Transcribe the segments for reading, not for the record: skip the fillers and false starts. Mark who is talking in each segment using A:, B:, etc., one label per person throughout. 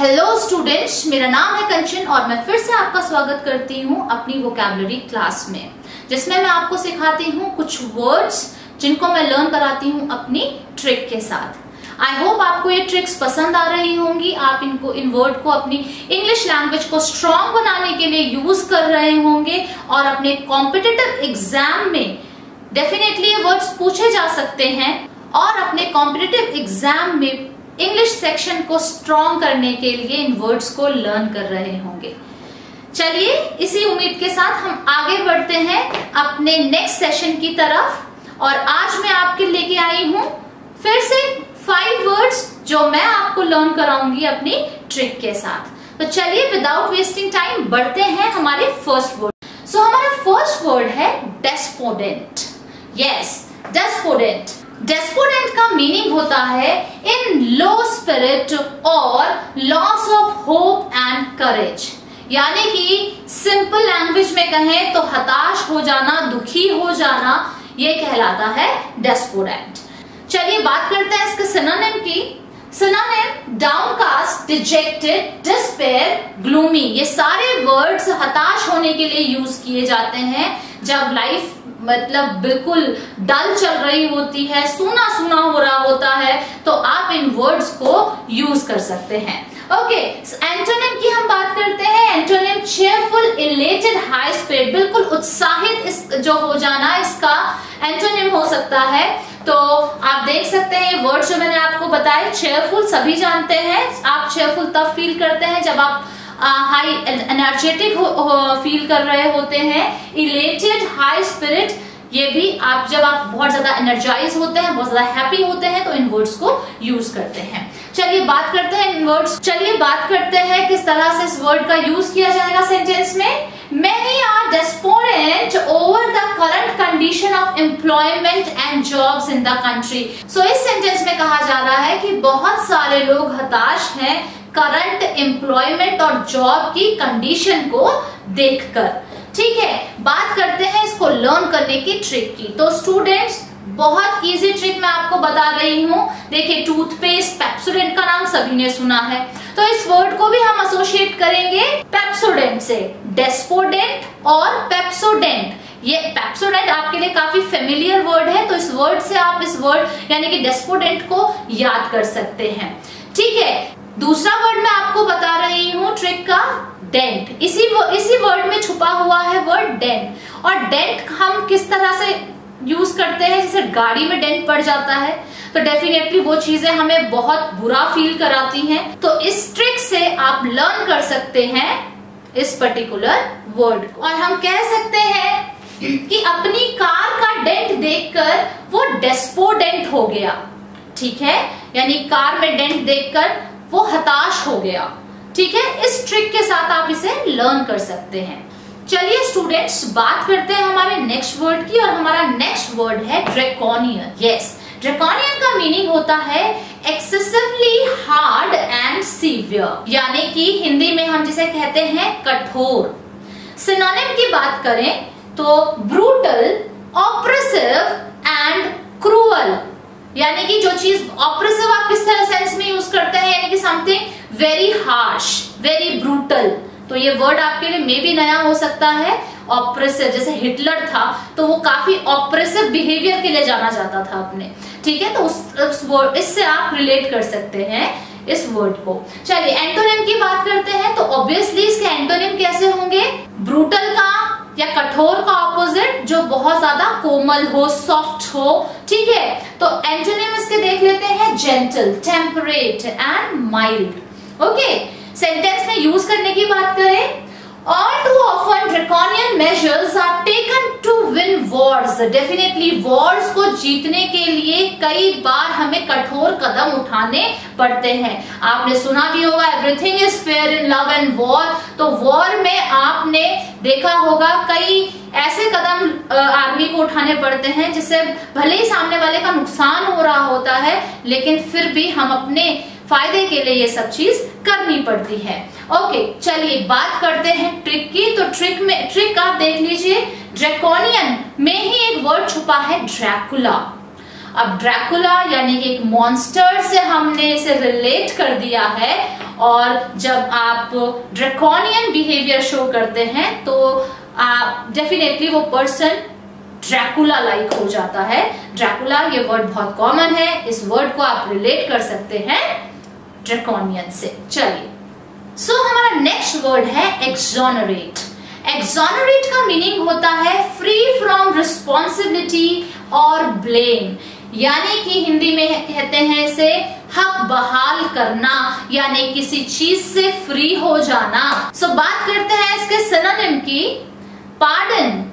A: Hello students, मेरा नाम है कंचन और मैं फिर से आपका स्वागत करती हूँ अपनी वोकैबुलरी क्लास में, जिसमें मैं आपको सिखाती हूँ कुछ वर्ड्स जिनको मैं लर्न कराती हूँ अपनी ट्रिक के साथ। आई होप आपको ये ट्रिक्स पसंद आ रही होंगी। आप इन वर्ड को अपनी इंग्लिश लैंग्वेज को स्ट्रॉन्ग बनाने के लिए यूज कर रहे होंगे और अपने कॉम्पिटिटिव एग्जाम में डेफिनेटली ये वर्ड्स पूछे जा सकते हैं और अपने कॉम्पिटिटिव एग्जाम में इंग्लिश सेक्शन को स्ट्रॉन्ग करने के लिए इन वर्ड्स को लर्न कर रहे होंगे। चलिए इसी उम्मीद के साथ हम आगे बढ़ते हैं अपने नेक्स्ट सेशन की तरफ। और आज मैं आपके लेके आई हूं फिर से 5 वर्ड्स जो मैं आपको लर्न कराऊंगी अपनी ट्रिक के साथ। तो चलिए विदाउट वेस्टिंग टाइम बढ़ते हैं हमारे फर्स्ट वर्ड। सो हमारा फर्स्ट वर्ड है डेस्पोडेंट। यस, डेस्पोडेंट। डेस्पोडेंट का मीनिंग होता है इन लो स्पिरिट और loss of hope and courage, यानी कि सिंपल लैंग्वेज में कहें तो हताश हो जाना, दुखी हो जाना, ये कहलाता है डेस्पोडेंट। चलिए बात करते हैं इसके सिनोनिम की। Synonym downcast, dejected, despair, gloomy. ये सारे वर्ड्स हताश होने के लिए यूज किए जाते हैं जब लाइफ मतलब बिल्कुल डल चल रही होती है, सूना सूना हो रहा होता है, तो आप इन वर्ड्स को यूज कर सकते हैं। ओके, एंटोनिम की हम बात करते हैं। Antonym cheerful, elated, high spirit, बिल्कुल उत्साहित इस जो हो जाना, इसका एंटोनिम हो सकता है। तो आप देख सकते हैं ये वर्ड जो मैंने आपको बताया, चेयरफुल सभी जानते हैं। आप चेयरफुल तब फील करते हैं जब आप हाई एनर्जेटिक फील कर रहे होते हैं। इलेटेड, हाई स्पिरिट, ये भी आप जब आप बहुत ज्यादा एनर्जाइज होते हैं, बहुत ज्यादा हैप्पी होते हैं, तो इन वर्ड्स को यूज करते हैं। चलिए बात करते हैं इन वर्ड्स। चलिए बात करते हैं किस तरह से इस वर्ड का यूज किया जाएगा सेंटेंस में। Many are despondent over the current condition of employment and jobs in the country. So इस सेंटेंस में कहा जा रहा है कि बहुत सारे लोग हताश हैं करंट एम्प्लॉयमेंट और जॉब की कंडीशन को देखकर। ठीक है, बात करते हैं इसको लर्न करने की ट्रिक की। तो स्टूडेंट्स, बहुत इजी ट्रिक मैं आपको बता रही हूँ। देखिए, टूथपेस्ट, पेप्सोडेंट का नाम सभी ने सुना है, तो इस वर्ड को भी हम एसोसिएट करेंगे पेप्सोडेंट से। डेस्पोडेंट और पेप्सोडेंट, ये पेप्सोडेंट आपके लिए काफी फेमिलियर वर्ड है, तो इस वर्ड से आप इस वर्ड यानी कि डेस्पोडेंट को याद कर सकते हैं। ठीक है, दूसरा वर्ड मैं आपको बता रही हूँ ट्रिक का, डेंट। इसी वर्ड में छुपा हुआ है वर्ड डेंट। और डेंट हम किस तरह से यूज करते हैं, जैसे गाड़ी में डेंट पड़ जाता है तो डेफिनेटली वो चीजें हमें बहुत बुरा फील कराती हैं। तो इस ट्रिक से आप लर्न कर सकते हैं इस पर्टिकुलर वर्ड को। और हम कह सकते हैं कि अपनी कार का डेंट देखकर वो डेस्पोडेंट हो गया। ठीक है, यानी कार में डेंट देखकर वो हताश हो गया। ठीक है, इस ट्रिक के साथ आप इसे लर्न कर सकते हैं। चलिए स्टूडेंट्स, बात करते हैं हमारे नेक्स्ट वर्ड की, और हमारा नेक्स्ट वर्ड है ड्रैकोनियन। यस, ड्रैकोनियन का मीनिंग होता है एक्सेसिवली हार्ड एंड सीवियर, यानी कि हिंदी में हम जिसे कहते हैं कठोर। सिनोनिम की बात करें तो ब्रूटल, ऑप्रेसिव एंड क्रूअल, यानी कि जो चीज ऑप्रेसिव आप किस तरह सेंस में यूज करते हैं, यानी कि something very harsh, very brutal. तो ये वर्ड आपके लिए मे भी नया हो सकता है। ऑप्रेसिव, जैसे हिटलर था तो वो काफी ऑप्रेसिव बिहेवियर के लिए जाना जाता था अपने। ठीक है, तो उस वर्ड इससे आप रिलेट कर सकते हैं इस वर्ड को। चलिए एंटोनिम की बात करते हैं, तो ऑब्वियसली इसके एंटोनिम कैसे होंगे? ब्रूटल का या कठोर का ऑपोजिट जो बहुत ज्यादा कोमल हो, सॉफ्ट हो। ठीक है, तो एंटोनिम इसके देख लेते हैं, gentle, temperate and mild. Okay, sentence में यूज करने की बात करें, all too often draconian measures are taken to win wars. Definitely wars को जीतने के लिए कई बार हमें कठोर कदम उठाने पड़ते हैं। आपने सुना भी होगा everything is fair in love and war। तो वॉर में आपने देखा होगा कई ऐसे कदम आर्मी को उठाने पड़ते हैं जिससे भले ही सामने वाले का नुकसान हो रहा होता है, लेकिन फिर भी हम अपने फायदे के लिए ये सब चीज करनी पड़ती है। ओके, चलिए बात करते हैं ट्रिक की। तो ट्रिक आप देख लीजिए, ड्रैकोनियन में ही एक वर्ड छुपा है, ड्रैकुला। अब ड्रैकुला यानी कि एक मॉन्स्टर से हमने इसे रिलेट कर दिया है, और जब आप ड्रैकोनियन बिहेवियर शो करते हैं तो डेफिनेटली वो पर्सन ड्रैकुला लाइक हो जाता है। ड्रैकुला ये वर्ड बहुत कॉमन है, इस वर्ड को आप रिलेट कर सकते हैं ड्रैकोनियन से। चलिए, सो हमारा नेक्स्ट वर्ड है एक्सोनरेट। एक्सोनरेट का मीनिंग होता है फ्री फ्रॉम रिस्पॉन्सिबिलिटी और ब्लेम, यानी कि हिंदी में कहते हैं इसे हक बहाल करना, यानी किसी चीज से फ्री हो जाना। सो बात करते हैं इसके सिनोनिम की। पार्डन,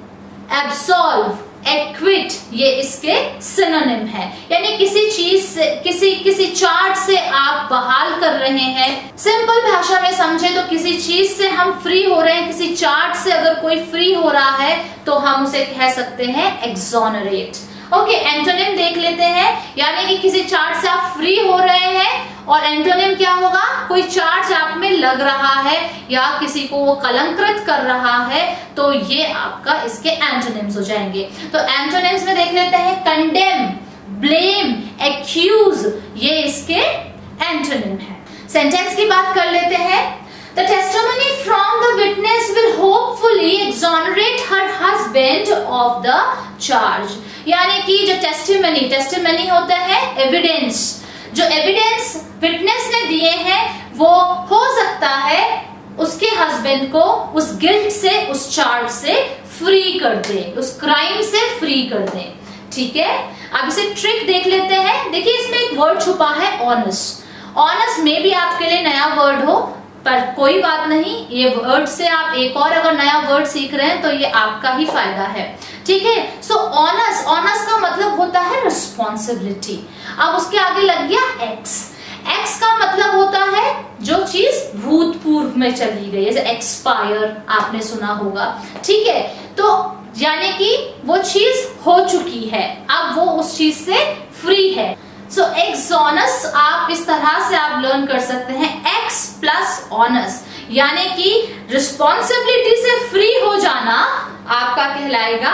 A: एब्सॉल्व, एक्विट, ये इसके सिनोनिम है, यानी किसी चीज से, किसी चार्ज से आप बहाल कर रहे हैं। सिंपल भाषा में समझे तो किसी चीज से हम फ्री हो रहे हैं, किसी चार्ज से अगर कोई फ्री हो रहा है तो हम उसे कह सकते हैं एक्सोनरेट। ओके, एंटोनिम देख लेते हैं, यानी कि किसी चार्ज से आप फ्री हो रहे हैं, और एंटोनिम क्या होगा? कोई चार्ज आप में लग रहा है या किसी को वो कलंकृत कर रहा है, तो ये आपका इसके एंटोनिम्स हो जाएंगे। तो एंटोनिम्स में देख लेते हैं कंडेम, ब्लेम, एक्यूज, ये इसके एंटोनिम है। सेंटेंस की बात कर लेते हैं। The testimony from the witness will hopefully exonerate her husband of the charge। यानी कि जो टेस्टिमनी होता है एविडेंस, जो एविडेंस विटनेस ने दिए हैं वो हो सकता है उसके हस्बैंड को उस गिल्ट से, उस चार्ज से फ्री कर दे, उस क्राइम से फ्री कर दे। ठीक है, अब इसे ट्रिक देख लेते हैं। देखिए इसमें एक वर्ड छुपा है ऑनेस्ट। ऑनेस्ट में भी आपके लिए नया वर्ड हो, पर कोई बात नहीं, ये वर्ड से आप एक और अगर नया वर्ड सीख रहे हैं तो ये आपका ही फायदा है। ठीक है, सो ऑनेस्ट, ऑनेस्ट का मतलब होता है रिस्पॉन्सिबिलिटी। अब उसके आगे लग गया एक्स। एक्स का मतलब होता है जो चीज भूतपूर्व में चली गई, जैसे एक्सपायर आपने सुना होगा। ठीक है, तो यानी कि वो चीज हो चुकी है, अब वो उस चीज से फ्री है। सो एक्सोनस आप इस तरह से आप लर्न कर सकते हैं, एक्स प्लस ऑनस, यानी कि रिस्पॉन्सिबिलिटी से फ्री हो जाना आपका कहलाएगा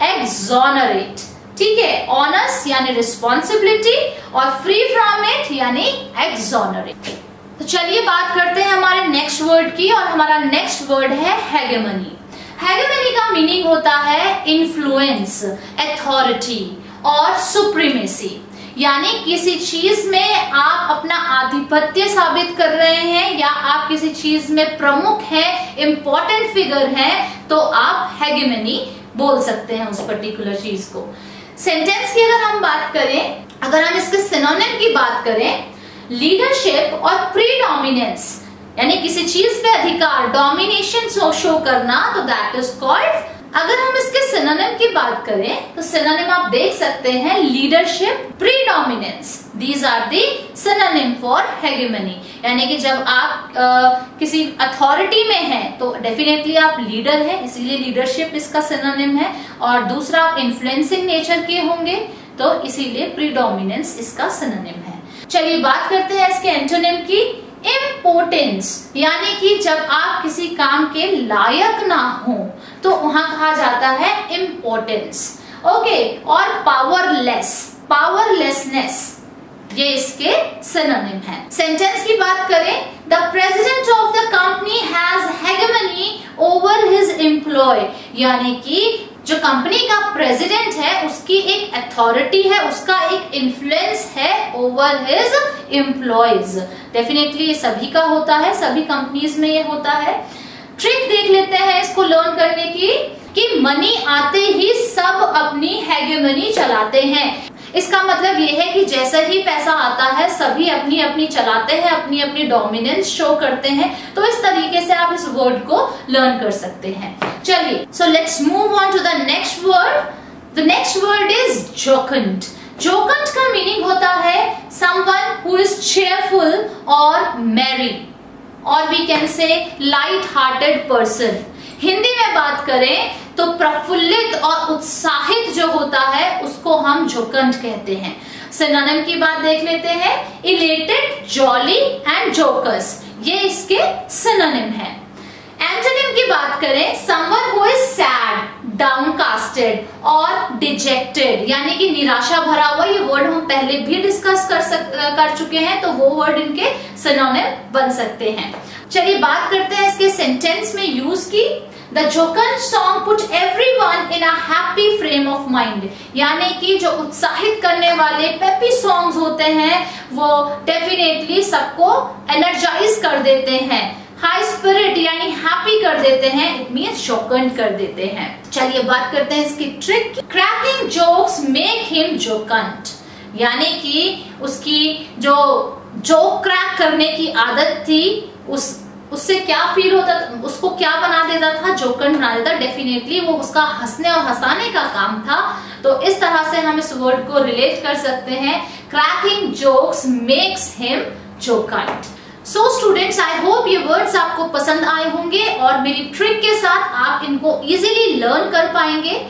A: एक्सोनरेट। ठीक है, ऑनस यानी रिस्पॉन्सिबिलिटी और फ्री फ्रॉम इट यानी एक्सोनरेट। तो चलिए बात करते हैं हमारे नेक्स्ट वर्ड की, और हमारा नेक्स्ट वर्ड है हेगेमनी। हेगेमनी का मीनिंग होता है इन्फ्लुएंस, अथॉरिटी और सुप्रीमेसी, यानी किसी चीज में आप अपना आधिपत्य साबित कर रहे हैं या आप किसी चीज में प्रमुख हैं, इंपॉर्टेंट फिगर हैं, तो आप हेगेमनी बोल सकते हैं उस पर्टिकुलर चीज को। सेंटेंस की अगर हम बात करें, अगर हम इसके सिनोनिम की बात करें, लीडरशिप और प्रीडोमिनेंस, यानी किसी चीज पे अधिकार, डोमिनेशन शो करना, तो दैट इज कॉल्ड। अगर हम इसके सिनोनिम की बात करें तो सिनोनिम आप देख सकते हैं leadership, predominance, these are the synonym for हेगेमनी। यानी कि जब आप किसी अथॉरिटी में हैं तो डेफिनेटली आप लीडर हैं, इसीलिए लीडरशिप इसका सिनोनिम है, और दूसरा आप इन्फ्लुएंसिंग नेचर के होंगे तो इसीलिए प्रीडोमिनेंस इसका सिनोनिम है। चलिए बात करते हैं इसके एंटोनिम की। इम्पोर्टेंस, यानी कि जब आप किसी काम के लायक ना हो तो वहां कहा जाता है इम्पोर्टेंस। ओके, और पावरलेस, पावरलेसनेस, ये इसके सिनोनिम है। सेंटेंस की बात करें, the president of the company has हेगेमनी over his employ, यानी कि जो कंपनी का प्रेसिडेंट है उसकी एक अथॉरिटी है, उसका एक इन्फ्लुएंस है ओवर हिज एम्प्लॉयज। डेफिनेटली ये सभी का होता है, सभी कंपनीज में ये होता है। ट्रिक देख लेते हैं इसको लर्न करने की, कि मनी आते ही सब अपनी हेगेमनी चलाते हैं। इसका मतलब ये है कि जैसे ही पैसा आता है सभी अपनी अपनी चलाते हैं, अपनी अपनी डोमिनेंस शो करते हैं। तो इस तरीके से आप इस वर्ड को लर्न कर सकते हैं। चलिए, so let's move on to the next word. The next word is जोकंट। जोकंट का मीनिंग होता है समवन हु इज चेयरफुल और मैरी, और we can say light hearted person. Hindi में बात करें तो प्रफुल्लित और उत्साहित जो होता है उसको हम जोकंट कहते हैं। सिनोनिम की बात देख लेते हैं, इलेटेड, जॉली एंड जोकस, ये इसके सिनोनिम है। एंटोनिम की बात करें, someone who is sad, downcasted और dejected, यानी कि निराशा भरा हुआ। ये वर्ड हम पहले भी डिस्कस कर चुके हैं, तो वो वर्ड इनके सिनोनिम बन सकते हैं। चलिए बात करते हैं इसके सेंटेंस में यूज की। The jocund song put everyone in a happy frame of mind, यानी कि जो उत्साहित करने वाले पेपी सॉन्ग्स होते हैं वो डेफिनेटली सबको एनर्जाइज कर देते हैं, हाई स्पिरिट यानी हैप्पी कर देते हैं, इट मीन्स jocund कर देते हैं। चलिए बात करते हैं इसकी trick. Cracking jokes make him jocund, यानी कि उसकी जो जोक क्रैक करने की आदत थी उससे क्या फील होता था, उसको क्या बना देता था, जोकन बना देता। डेफिनेटली वो उसका हंसने और हंसाने का काम था। तो इस तरह से हम इस वर्ड को रिलेट कर सकते हैं, cracking jokes makes him जोकंड। So students, I hope ये वर्ड्स आपको पसंद आए होंगे और मेरी ट्रिक के साथ आप इनको इजीली लर्न कर पाएंगे।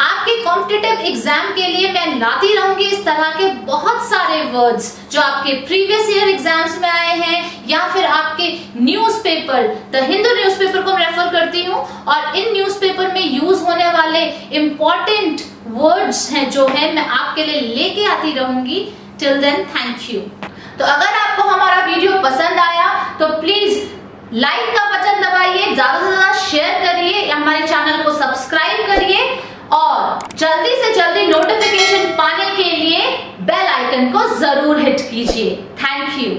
A: आपके कॉम्पिटिटिव एग्जाम के लिए मैं लाती रहूंगी इस तरह के बहुत सारे वर्ड्स जो आपके प्रीवियस ईयर एग्जाम्स में आए हैं, या फिर आपके न्यूज़पेपर द हिंदू न्यूज़पेपर को मैं रेफर करती हूँ, और इन न्यूज़पेपर में यूज होने वाले इंपॉर्टेंट वर्ड्स हैं जो है मैं आपके लिए लेके आती रहूंगी। Till then, thank you. तो अगर आपको हमारा वीडियो पसंद आया तो प्लीज लाइक का बटन दबाइए, ज्यादा से ज्यादा शेयर करिए, हमारे चैनल को सब्सक्राइब करिए और जल्दी से जल्दी नोटिफिकेशन पाने के लिए बेल आइकन को जरूर हिट कीजिए। Thank you.